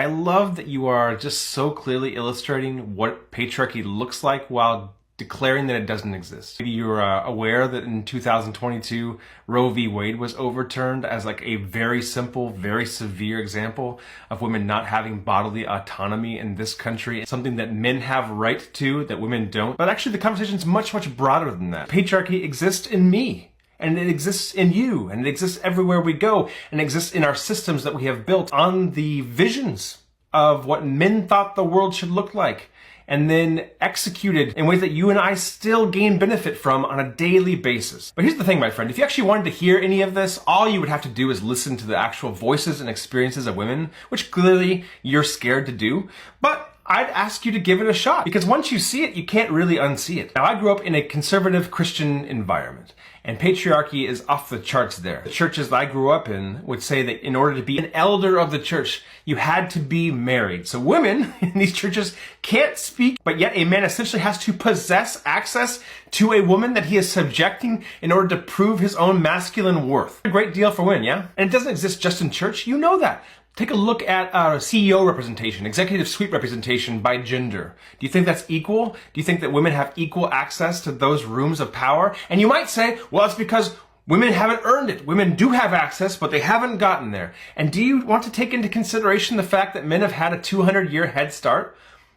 I love that you are just so clearly illustrating what patriarchy looks like while declaring that it doesn't exist. Maybe you're aware that in 2022, Roe v. Wade was overturned as like a very simple, very severe example of women not having bodily autonomy in this country. It's something that men have right to, that women don't. But actually the conversation is much, much broader than that. Patriarchy exists in me. And it exists in you, and it exists everywhere we go, and it exists in our systems that we have built on the visions of what men thought the world should look like, and then executed in ways that you and I still gain benefit from on a daily basis. But here's the thing, my friend, if you actually wanted to hear any of this, all you would have to do is listen to the actual voices and experiences of women, which clearly you're scared to do. But I'd ask you to give it a shot, because once you see it, you can't really unsee it. Now, I grew up in a conservative Christian environment, and patriarchy is off the charts there. The churches that I grew up in would say that in order to be an elder of the church, you had to be married. So women in these churches can't speak, but yet a man essentially has to possess access to a woman that he is subjecting in order to prove his own masculine worth. A great deal for women, yeah? And it doesn't exist just in church. You know that. Take a look at CEO representation, executive suite representation by gender. Do you think that's equal? Do you think that women have equal access to those rooms of power? And you might say, well, it's because women haven't earned it. Women do have access, but they haven't gotten there. And do you want to take into consideration the fact that men have had a 200-year head start?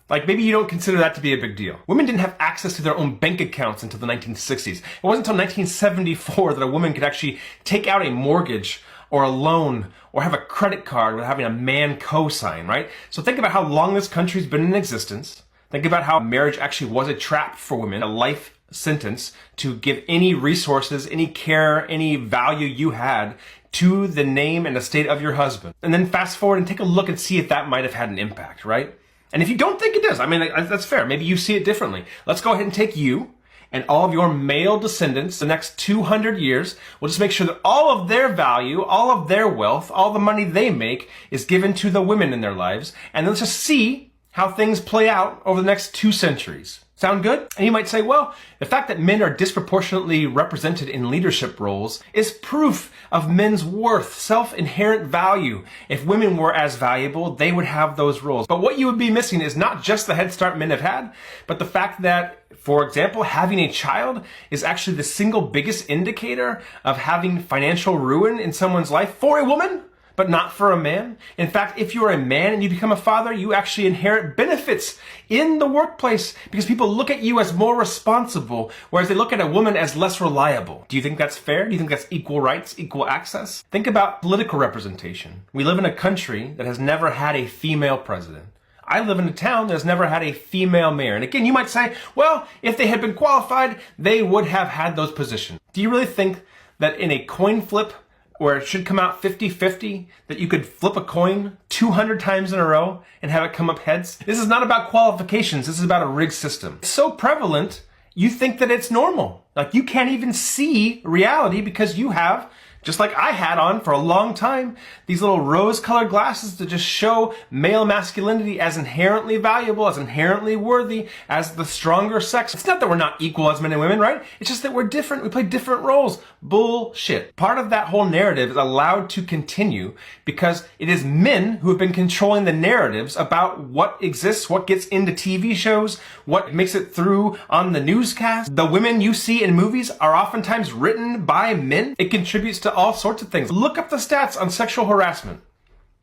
Like, maybe you don't consider that to be a big deal. Women didn't have access to their own bank accounts until the 1960s. It wasn't until 1974 that a woman could actually take out a mortgage or a loan or have a credit card without having a man co-sign, right? So think about how long this country's been in existence. Think about how marriage actually was a trap for women, a life sentence to give any resources, any care, any value you had to the name and estate of your husband. And then fast forward and take a look and see if that might have had an impact, right? And if you don't think it does, I mean, that's fair. Maybe you see it differently. Let's go ahead and take you and all of your male descendants the next 200 years. We'll just make sure that all of their value, all of their wealth, all the money they make is given to the women in their lives. And let's just see how things play out over the next 2 centuries. Sound good? And you might say, well, the fact that men are disproportionately represented in leadership roles is proof of men's worth, self-inherent value. If women were as valuable, they would have those roles. But what you would be missing is not just the head start men have had, but the fact that, for example, having a child is actually the single biggest indicator of having financial ruin in someone's life for a woman, but not for a man. In fact, if you're a man and you become a father, you actually inherit benefits in the workplace because people look at you as more responsible, whereas they look at a woman as less reliable. Do you think that's fair? Do you think that's equal rights, equal access? Think about political representation. We live in a country that has never had a female president. I live in a town that has never had a female mayor. And again, you might say, well, if they had been qualified, they would have had those positions. Do you really think that in a coin flip, where it should come out 50-50, that you could flip a coin 200 times in a row and have it come up heads? This is not about qualifications. This is about a rigged system. It's so prevalent, you think that it's normal. Like, you can't even see reality because you have, just like I had on for a long time, these little rose-colored glasses that just show male masculinity as inherently valuable, as inherently worthy, as the stronger sex. It's not that we're not equal as men and women, right? It's just that we're different. We play different roles. Bullshit. Part of that whole narrative is allowed to continue because it is men who have been controlling the narratives about what exists, what gets into TV shows, what makes it through on the newscast. The women you see in movies are oftentimes written by men. It contributes to all sorts of things. Look up the stats on sexual harassment.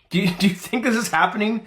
Do you think this is happening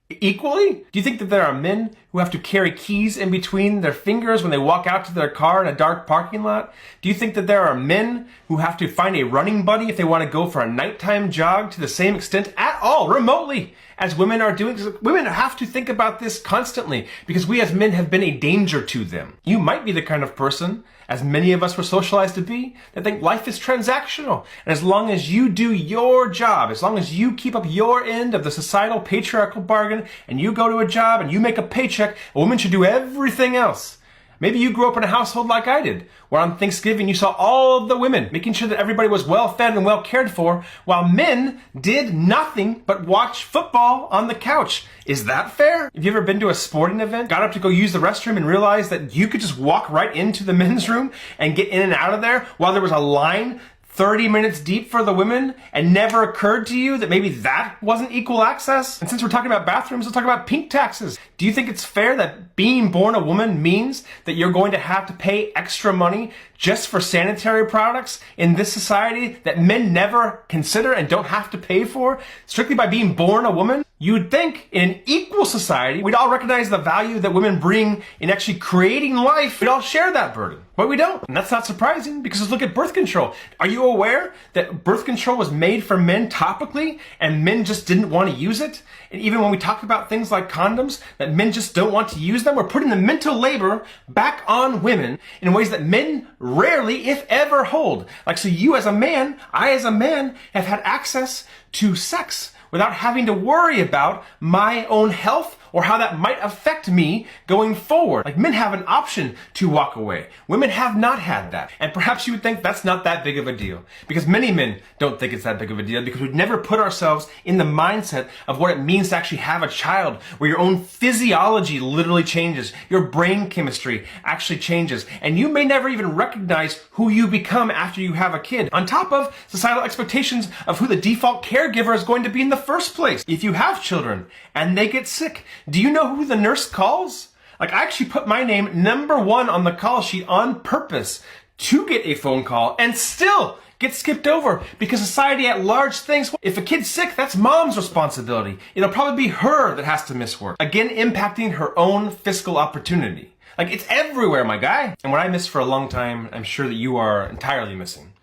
equally? Do you think that there are men who have to carry keys in between their fingers when they walk out to their car in a dark parking lot? Do you think that there are men who have to find a running buddy if they want to go for a nighttime jog to the same extent at all, remotely, as women are doing? Women have to think about this constantly because we as men have been a danger to them. You might be the kind of person, as many of us were socialized to be, that think life is transactional. And as long as you do your job, as long as you keep up your end of the societal patriarchal bargain and you go to a job and you make a paycheck, a woman should do everything else. Maybe you grew up in a household like I did, where on Thanksgiving you saw all of the women making sure that everybody was well fed and well cared for, while men did nothing but watch football on the couch. Is that fair? Have you ever been to a sporting event, got up to go use the restroom and realized that you could just walk right into the men's room and get in and out of there while there was a line 30 minutes deep for the women and never occurred to you that maybe that wasn't equal access? And since we're talking about bathrooms, let's talk about pink taxes. Do you think it's fair that being born a woman means that you're going to have to pay extra money just for sanitary products in this society that men never consider and don't have to pay for strictly by being born a woman? You would think in an equal society, we'd all recognize the value that women bring in actually creating life. We'd all share that burden, but we don't. And that's not surprising because let's look at birth control. Are you aware that birth control was made for men topically and men just didn't want to use it? And even when we talk about things like condoms, that men just don't want to use them, we're putting the mental labor back on women in ways that men rarely, if ever, hold. Like, so you as a man, I as a man, have had access to sex without having to worry about my own health or how that might affect me going forward. Like, men have an option to walk away. Women have not had that. And perhaps you would think that's not that big of a deal. Because many men don't think it's that big of a deal because we've never put ourselves in the mindset of what it means to actually have a child, where your own physiology literally changes. Your brain chemistry actually changes. And you may never even recognize who you become after you have a kid. On top of societal expectations of who the default caregiver is going to be in the first place. If you have children and they get sick, do you know who the nurse calls? Like, I actually put my name #1 on the call sheet on purpose to get a phone call and still get skipped over because society at large thinks if a kid's sick, that's mom's responsibility. It'll probably be her that has to miss work. Again, impacting her own fiscal opportunity. Like, it's everywhere, my guy. And what I missed for a long time, I'm sure that you are entirely missing,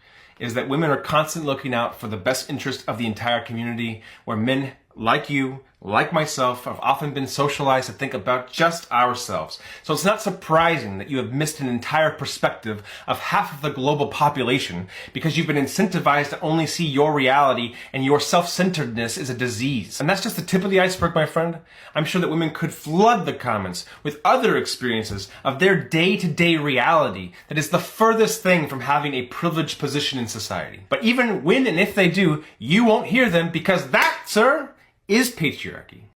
is that women are constantly looking out for the best interest of the entire community, where men like you, like myself, have often been socialized to think about just ourselves. So it's not surprising that you have missed an entire perspective of half of the global population because you've been incentivized to only see your reality and your self-centeredness is a disease. And that's just the tip of the iceberg, my friend. I'm sure that women could flood the comments with other experiences of their day-to-day reality that is the furthest thing from having a privileged position in society. But even when and if they do, you won't hear them because that, sir, is patriarchy.